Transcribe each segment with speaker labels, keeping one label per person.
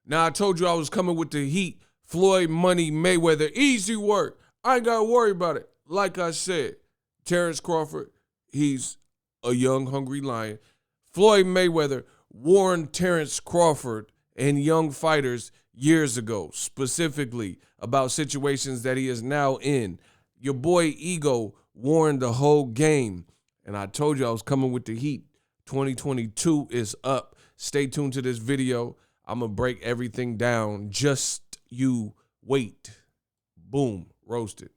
Speaker 1: Now, I told you I was coming with the heat. Floyd Money Mayweather, easy work. I ain't got to worry about it. Like I said, Terence Crawford, he's a young, hungry lion. Floyd Mayweather warned Terence Crawford and young fighters years ago, specifically about situations that he is now in. Your boy Ego warned the whole game, and I told you I was coming with the heat. 2022 is up. Stay tuned to this video. I'm going to break everything down. Just you wait. Boom. Roasted.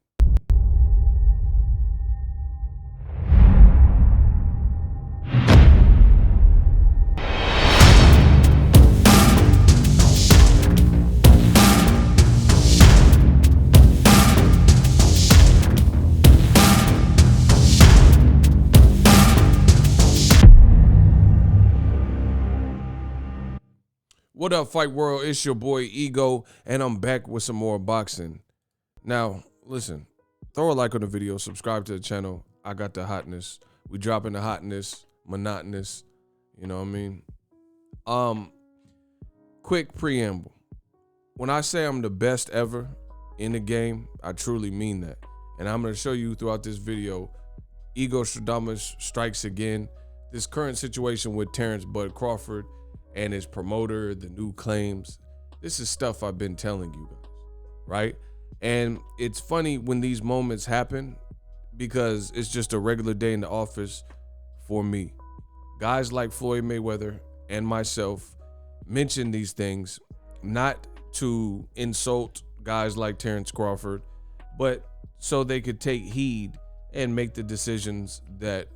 Speaker 1: What up, Fight World? It's your boy Ego, and I'm back with some more boxing. Now, listen, throw a like on the video, subscribe to the channel. I got the hotness. We dropping the hotness, monotonous, you know what I mean? Quick preamble. When I say I'm the best ever in the game, I truly mean that. And I'm going to show you throughout this video, Ego Stradamus strikes again. This current situation with Terence Bud Crawford and his promoter, the new claims. This is stuff I've been telling you guys, right? And it's funny when these moments happen because it's just a regular day in the office for me. Guys like Floyd Mayweather and myself mention these things not to insult guys like Terence Crawford, but so they could take heed and make the decisions that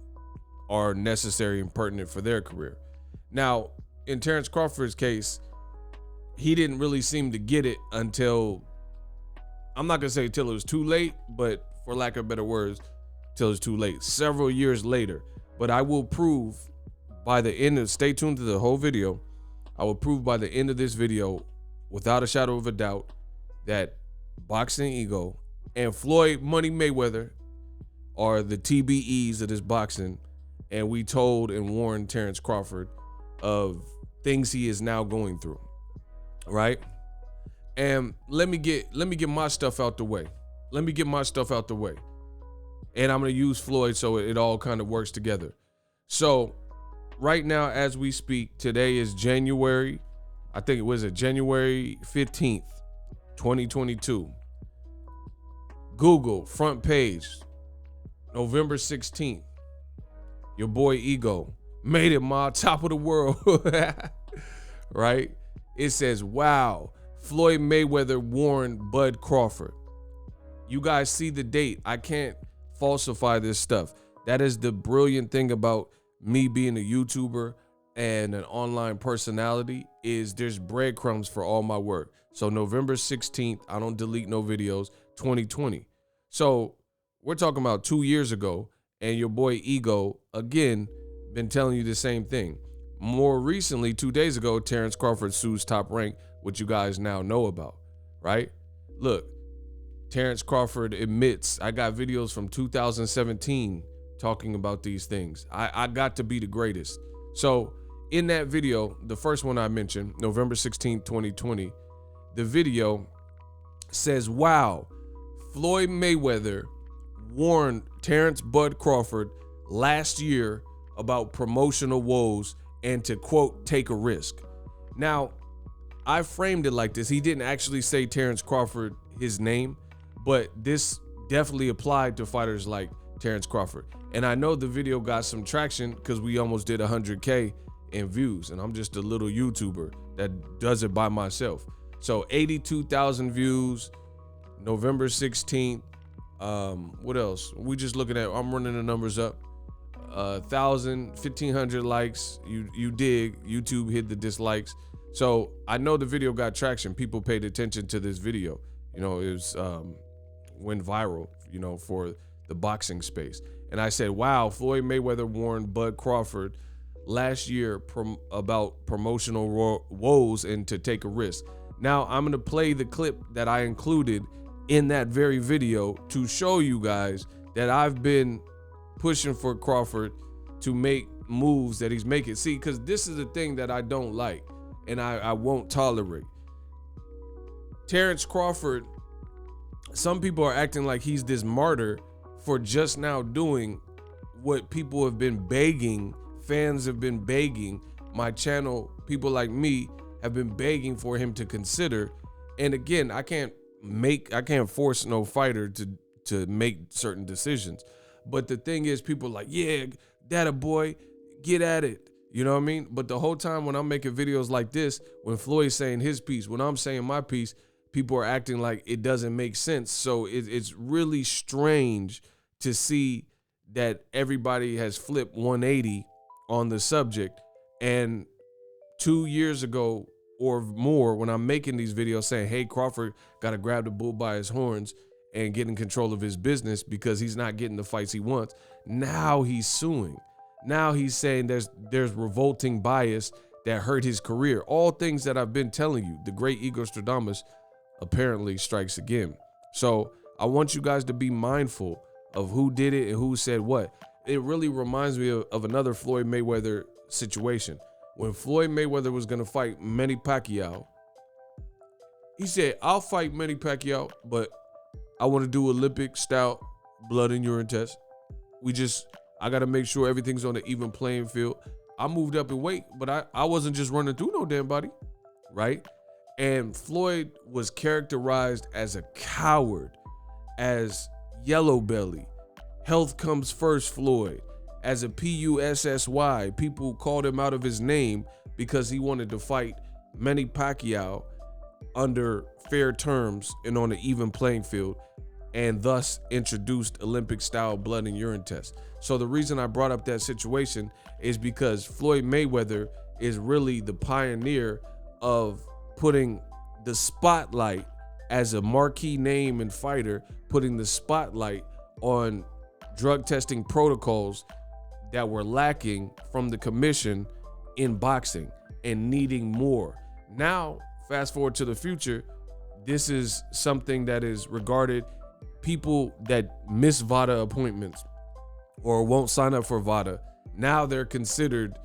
Speaker 1: are necessary and pertinent for their career. Now, in Terence Crawford's case, he didn't really seem to get it until, I'm not gonna say till it was too late, but for lack of better words, till it's too late, several years later. But I will prove by the end of, stay tuned to the whole video, I will prove by the end of this video, without a shadow of a doubt, that Boxingego and Floyd Money Mayweather are the TBEs of this boxing, and we told and warned Terence Crawford of things he is now going through, right? And let me get my stuff out the way. Let me get my stuff out the way. And I'm gonna use Floyd so it all kind of works together. So right now, as we speak, today is January, I think it was January 15th, 2022. Google front page, November 16th. Your boy Ego made it, ma, top of the world, right? It says, wow, Floyd Mayweather warned Bud Crawford. You guys see the date. I can't falsify this stuff. That is the brilliant thing about me being a YouTuber and an online personality, is there's breadcrumbs for all my work. So November 16th, I don't delete no videos, 2020. So we're talking about 2 years ago, and your boy Ego, again, been telling you the same thing. More recently, 2 days ago, Terence Crawford sues Top Rank, which you guys now know about, right? Look, Terence Crawford admits, I got videos from 2017 talking about these things. I got to be the greatest. So in that video, the first one I mentioned, November 16th, 2020, the video says, wow, Floyd Mayweather warned Terence Bud Crawford last year about promotional woes and to, quote, take a risk. Now, I framed it like this. He didn't actually say Terence Crawford, his name, but this definitely applied to fighters like Terence Crawford. And I know the video got some traction because we almost did 100K in views, and I'm just a little YouTuber that does it by myself. So 82,000 views, November 16th. What else? We just looking at, I'm running the numbers up. 1,000, 1,500 likes. You dig, YouTube hit the dislikes. So I know the video got traction. People paid attention to this video. You know, it was went viral, you know, for the boxing space. And I said, wow, Floyd Mayweather warned Bud Crawford last year about promotional woes and to take a risk. Now I'm gonna play the clip that I included in that very video to show you guys that I've been pushing for Crawford to make moves that he's making. See, because this is the thing that I don't like and I won't tolerate. Terence Crawford, some people are acting like he's this martyr for just now doing what people have been begging, fans have been begging, my channel, people like me have been begging for him to consider. And again, I can't force no fighter to make certain decisions. But the thing is, people are like, yeah, that a boy, get at it. You know what I mean? But the whole time when I'm making videos like this, when Floyd's saying his piece, when I'm saying my piece, people are acting like it doesn't make sense. So it's really strange to see that everybody has flipped 180 on the subject. And 2 years ago or more, when I'm making these videos saying, hey, Crawford got to grab the bull by his horns and get in control of his business because he's not getting the fights he wants. Now he's suing. Now he's saying there's revolting bias that hurt his career. All things that I've been telling you. The great Ego Stradamus apparently strikes again. So I want you guys to be mindful of who did it and who said what. It really reminds me of another Floyd Mayweather situation. When Floyd Mayweather was going to fight Manny Pacquiao, he said, I'll fight Manny Pacquiao, but I want to do Olympic style blood and urine test. I got to make sure everything's on an even playing field. I moved up in weight, but I wasn't just running through no damn body, right? And Floyd was characterized as a coward, as yellow belly, health comes first Floyd, as a PUSSY. People called him out of his name because he wanted to fight Manny Pacquiao under fair terms and on an even playing field, and thus introduced Olympic style blood and urine tests. So the reason I brought up that situation is because Floyd Mayweather is really the pioneer of putting the spotlight, as a marquee name and fighter, putting the spotlight on drug testing protocols that were lacking from the commission in boxing and needing more. Now, fast forward to the future, this is something that is regarded, people that miss VADA appointments or won't sign up for VADA, now they're considered,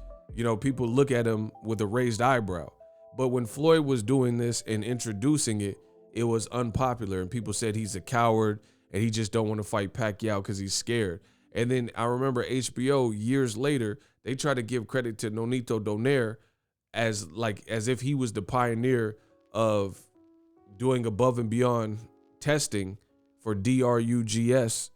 Speaker 1: people look at them with a raised eyebrow. But when Floyd was doing this and introducing it, it was unpopular, and people said he's a coward and he just don't want to fight Pacquiao because he's scared. And then I remember HBO years later, they tried to give credit to Nonito Donaire as if he was the pioneer of doing above and beyond testing for DRUGS.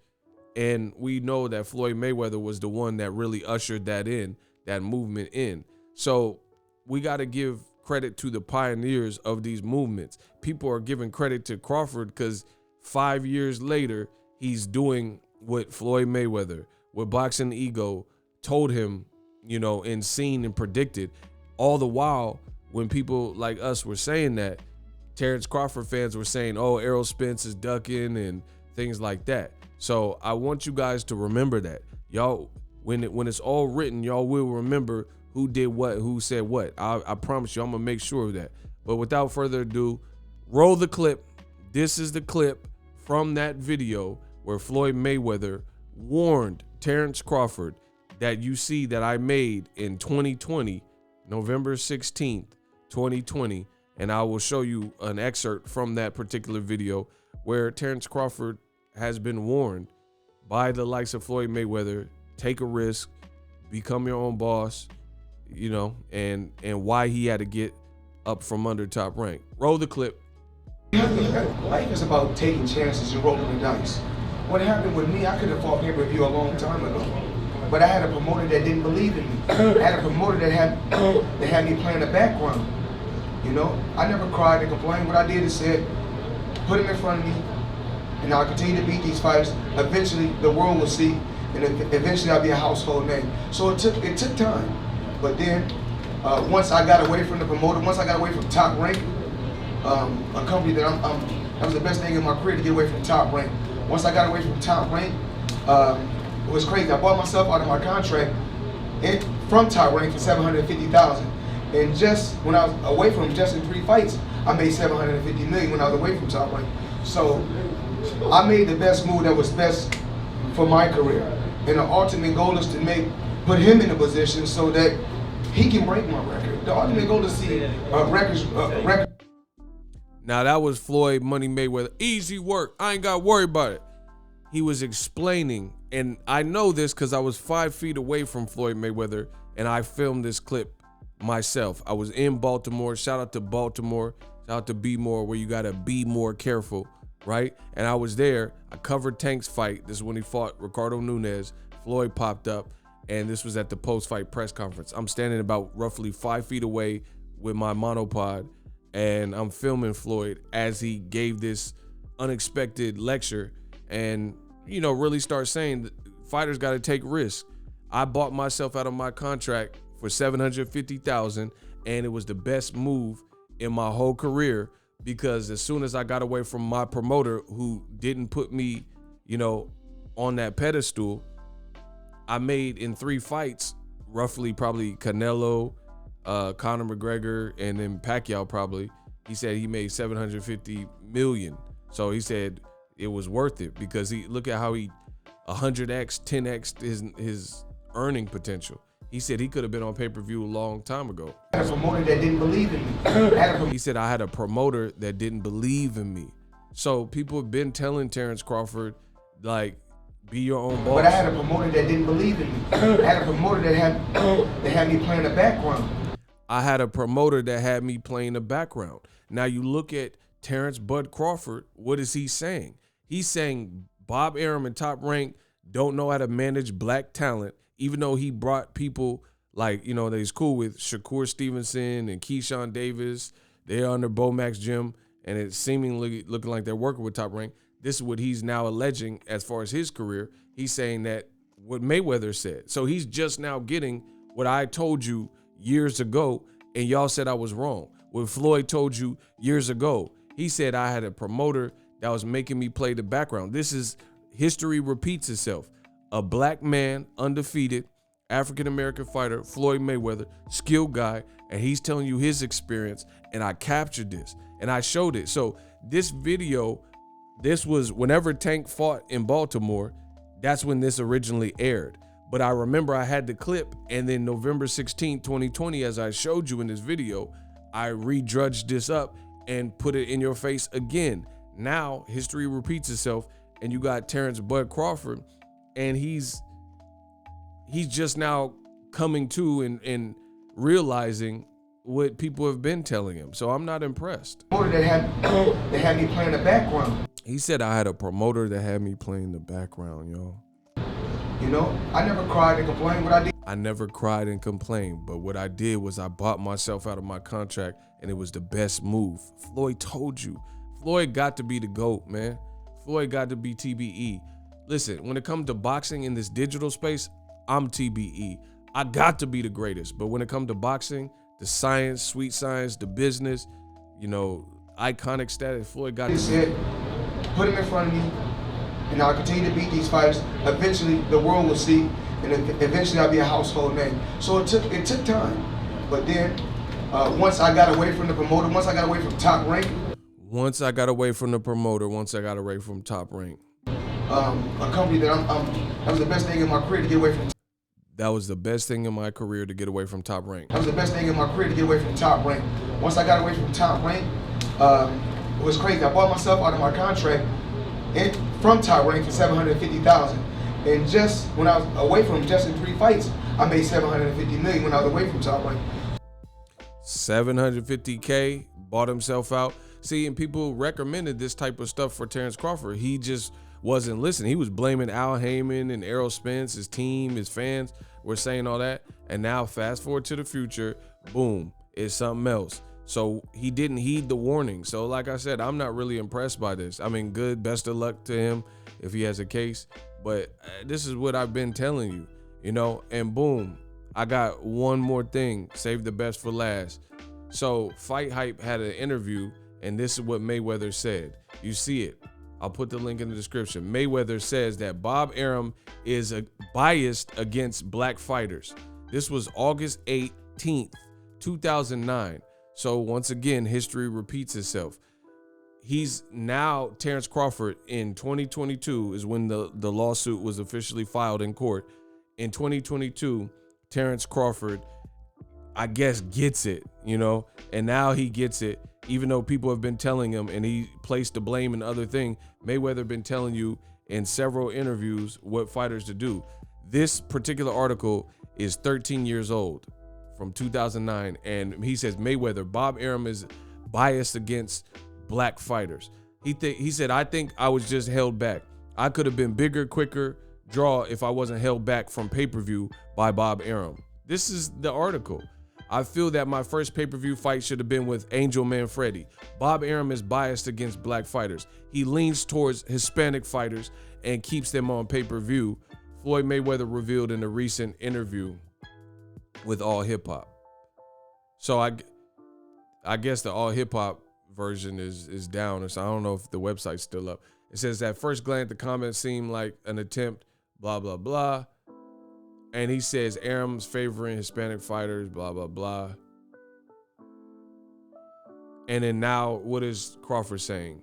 Speaker 1: And we know that Floyd Mayweather was the one that really ushered that movement in. So we got to give credit to the pioneers of these movements. People are giving credit to Crawford because 5 years later, he's doing what Floyd Mayweather, what Boxingego told him, and seen and predicted. All the while, when people like us were saying that, Terence Crawford fans were saying, oh, Errol Spence is ducking and things like that. So I want you guys to remember that. Y'all, when it's all written, y'all will remember who did what, who said what. I promise you, I'm going to make sure of that. But without further ado, roll the clip. This is the clip from that video where Floyd Mayweather warned Terence Crawford that you see that I made in 2020, November 16th, 2020. And I will show you an excerpt from that particular video where Terence Crawford has been warned by the likes of Floyd Mayweather, take a risk, become your own boss, and why he had to get up from under Top Rank. Roll the clip.
Speaker 2: Life is about taking chances and rolling the dice. What happened with me, I could have fought pay-per-view a long time ago, but I had a promoter that didn't believe in me. I had a promoter that had me playing the background. I never cried and complained. What I did is said, put him in front of me, and I'll continue to beat these fighters. Eventually, the world will see, and eventually I'll be a household name. So it took time. But then, once I got away from the promoter, once I got away from Top Rank, a company that that was the best thing in my career, to get away from Top Rank. Once I got away from Top Rank, it was crazy. I bought myself out of my contract from Top Rank for $750,000. And just when I was away from him, just in 3 fights, I made $750 million when I was away from Top Rank. So I made the best move that was best for my career. And the ultimate goal is to put him in a position so that he can break my record. The ultimate goal is to see records.
Speaker 1: Now that was Floyd Money Mayweather. Easy work. I ain't got to worry about it. He was explaining, and I know this because I was 5 feet away from Floyd Mayweather, and I filmed this clip myself. I was in Baltimore. Shout out to Baltimore. Shout out to Be More, where you got to be more careful, right? And I was there. I covered Tank's fight. This is when he fought Ricardo Nunes. Floyd popped up, and this was at the post-fight press conference. I'm standing about roughly 5 feet away with my monopod, and I'm filming Floyd as he gave this unexpected lecture and, you know, really start saying that fighters got to take risks. I bought myself out of my contract for $750,000, and it was the best move in my whole career, because as soon as I got away from my promoter, who didn't put me, you know, on that pedestal, I made in 3 fights, roughly probably Canelo, Conor McGregor, and then Pacquiao probably. He said he made $750 million. So he said it was worth it, because he look at how he 100x, 10x his earning potential. He said he could have been on pay-per-view a long time ago.
Speaker 2: I had a promoter that didn't believe in me.
Speaker 1: He said I had a promoter that didn't believe in me. So people have been telling Terence Crawford, like, be your own boss.
Speaker 2: But I had a promoter that didn't believe in me. I had a promoter that had me playing the background.
Speaker 1: I had a promoter that had me playing the background. Now you look at Terence Bud Crawford, what is he saying? He's saying Bob Arum and Top Rank don't know how to manage black talent, even though he brought people like, you know, that he's cool with, Shakur Stevenson and Keyshawn Davis. They're under Bomax Gym, and it's seemingly looking like they're working with Top Rank. This is what he's now alleging as far as his career. He's saying that what Mayweather said. So he's just now getting what I told you years ago, and y'all said I was wrong. What Floyd told you years ago. He said I had a promoter that was making me play the background. This is, history repeats itself. A black man, undefeated, African-American fighter, Floyd Mayweather, skilled guy, and he's telling you his experience, and I captured this, and I showed it. So this video, this was whenever Tank fought in Baltimore, that's when this originally aired. But I remember I had the clip, and then November 16, 2020, as I showed you in this video, I redrudged this up and put it in your face again. Now history repeats itself, and you got Terence Bud Crawford, and he's just now coming to and realizing what people have been telling him. So I'm not impressed.
Speaker 2: Promoter that had me playing the background.
Speaker 1: He said I had a promoter that had me playing the background, y'all.
Speaker 2: You know, I never cried and complained. What I did,
Speaker 1: I never cried and complained, but what I did was I bought myself out of my contract, and it was the best move. Floyd told you. Floyd got to be the GOAT, man. Floyd got to be TBE. Listen, when it comes to boxing in this digital space, I'm TBE. I got to be the greatest, but when it comes to boxing, the science, sweet science, the business, you know, iconic status, Floyd got to
Speaker 2: said, put him in front of me, and I'll continue to beat these fighters. Eventually, the world will see, and eventually I'll be a household name. So it took time, but then once I got away from the promoter, once I got away from Top Rank.
Speaker 1: Once I got away from the promoter, once I got away from Top Rank.
Speaker 2: A company that that was the best thing in my career to get away from.
Speaker 1: That was the best thing in my career to get away from Top Rank.
Speaker 2: That was the best thing in my career to get away from Top Rank. Once I got away from Top Rank, it was crazy. I bought myself out of my contract from Top Rank for $750,000. And just when I was away from him, just in 3 fights, I made $750 million when I was away from Top Rank.
Speaker 1: $750K, bought himself out. See, and people recommended this type of stuff for Terence Crawford. He just wasn't listening. He was blaming Al Heyman and Errol Spence, his team, his fans were saying all that. And now fast forward to the future, boom, it's something else. So he didn't heed the warning. So like I said, I'm not really impressed by this. I mean, good, best of luck to him if he has a case. But this is what I've been telling you, you know, and boom, I got one more thing, save the best for last. So Fight Hype had an interview, and this is what Mayweather said. You see it. I'll put the link in the description. Mayweather says that Bob Arum is biased against black fighters. This was August 18th, 2009. So once again, history repeats itself. He's now, Terence Crawford in 2022 is when the lawsuit was officially filed in court. In 2022, Terence Crawford, I guess, gets it, you know, and now he gets it. even though people have been telling him and he placed the blame in other thing, Mayweather been telling you in several interviews what fighters to do. This particular article is 13 years old from 2009. And he says Mayweather, Bob Arum is biased against black fighters. He said, I think I was just held back. I could have been bigger, quicker draw if I wasn't held back from pay-per-view by Bob Arum. This is the article. I feel that my first pay-per-view fight should have been with Angel Manfredi. Bob Arum is biased against black fighters. He leans towards Hispanic fighters and keeps them on pay-per-view, Floyd Mayweather revealed in a recent interview with All Hip Hop. So I guess the All Hip Hop version is down, or so I don't know if the website's still up. It says at first glance the comments seem like an attempt, blah blah blah, and he says Arum's favoring Hispanic fighters, blah blah blah. And then now what is Crawford saying?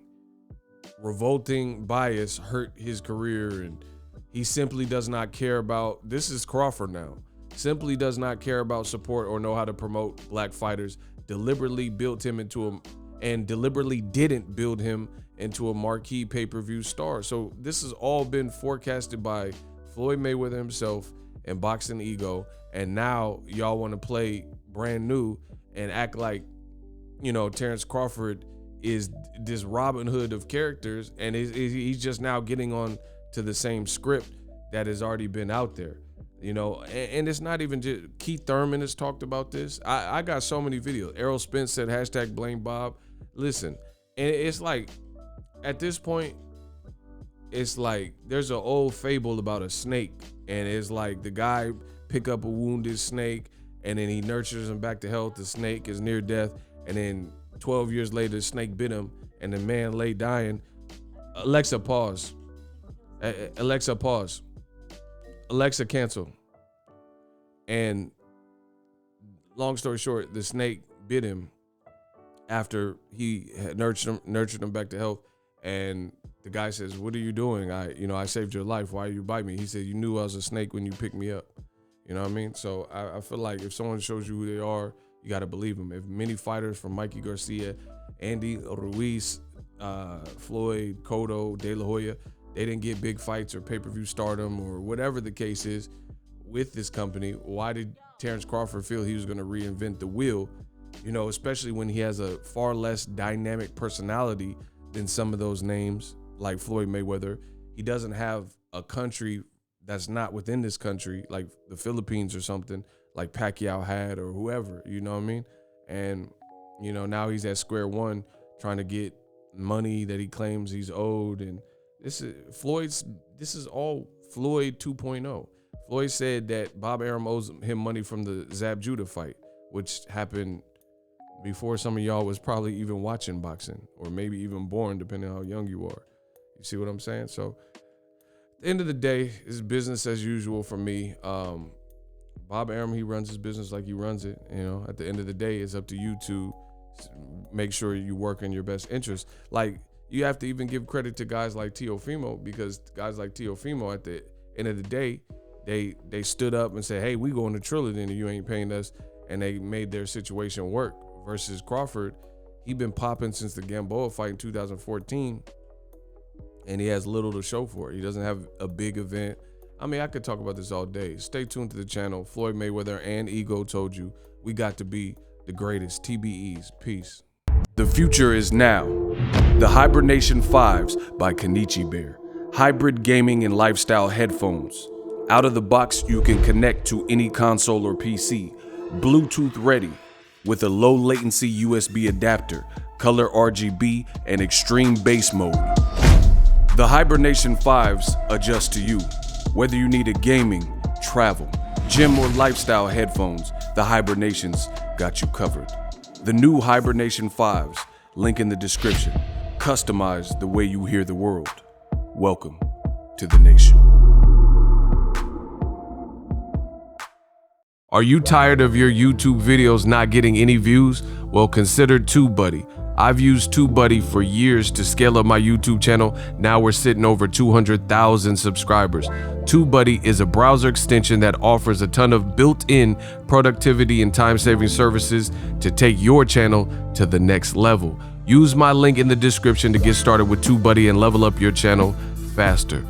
Speaker 1: Revolting bias hurt his career, and he simply does not care about, this is Crawford now, simply does not care about support or know how to promote black fighters, deliberately built him into a, and deliberately didn't build him into a marquee pay-per-view star. So this has all been forecasted by Floyd Mayweather himself and Boxingego, and now y'all want to play brand new and act like, you know, Terence Crawford is this Robin Hood of characters, and he's just now getting on to the same script that has already been out there, you know. And it's not even just Keith Thurman has talked about this. I got so many videos. Errol Spence said hashtag blame Bob. Listen, and it's like at this point, it's like there's an old fable about a snake, and it's like the guy pick up a wounded snake and then he nurtures him back to health. The snake is near death, and then 12 years later the snake bit him and the man lay dying. Alexa, pause. Alexa, pause. Alexa, cancel. And long story short, the snake bit him after he had nurtured him back to health. And the guy says, "What are you doing? I saved your life. Why you bite me?" He said, "You knew I was a snake when you picked me up." You know what I mean? So I feel like if someone shows you who they are, you got to believe them. If many fighters from Mikey Garcia, Andy Ruiz, Floyd, Cotto, De La Hoya, they didn't get big fights or pay-per-view stardom or whatever the case is with this company, why did Terence Crawford feel he was going to reinvent the wheel? You know, especially when he has a far less dynamic personality than some of those names like Floyd Mayweather. He doesn't have a country that's not within this country, like the Philippines or something, like Pacquiao had or whoever, you know what I mean? And, you know, now he's at square one trying to get money that he claims he's owed. And this is all Floyd 2.0. Floyd said that Bob Arum owes him money from the Zab Judah fight, which happened before some of y'all was probably even watching boxing, or maybe even born, depending on how young you are. You see what I'm saying? So at the end of the day, it's business as usual for me. Bob Arum, he runs his business like he runs it. You know, at the end of the day, it's up to you to make sure you work in your best interest. Like, you have to even give credit to guys like Teofimo, because guys like Teofimo, at the end of the day, they stood up and said, "Hey, we going to Trillion and you ain't paying us," and they made their situation work. Versus Crawford, he been popping since the Gamboa fight in 2014, and he has little to show for it. He doesn't have a big event. I mean, I could talk about this all day. Stay tuned to the channel. Floyd Mayweather and Ego told you we got to be the greatest. TBEs. Peace. The future is now. The Hibernation 5s by Kenichi Bear. Hybrid gaming and lifestyle headphones. Out of the box, you can connect to any console or PC. Bluetooth ready with a low latency USB adapter, color RGB, and extreme bass mode. The Hibernation 5s adjust to you. Whether you need a gaming, travel, gym, or lifestyle headphones, the Hibernations got you covered. The new Hibernation 5s, link in the description. Customize the way you hear the world. Welcome to the nation. Are you tired of your YouTube videos not getting any views? Well, consider TubeBuddy. I've used TubeBuddy for years to scale up my YouTube channel. Now we're sitting over 200,000 subscribers. TubeBuddy is a browser extension that offers a ton of built-in productivity and time-saving services to take your channel to the next level. Use my link in the description to get started with TubeBuddy and level up your channel faster.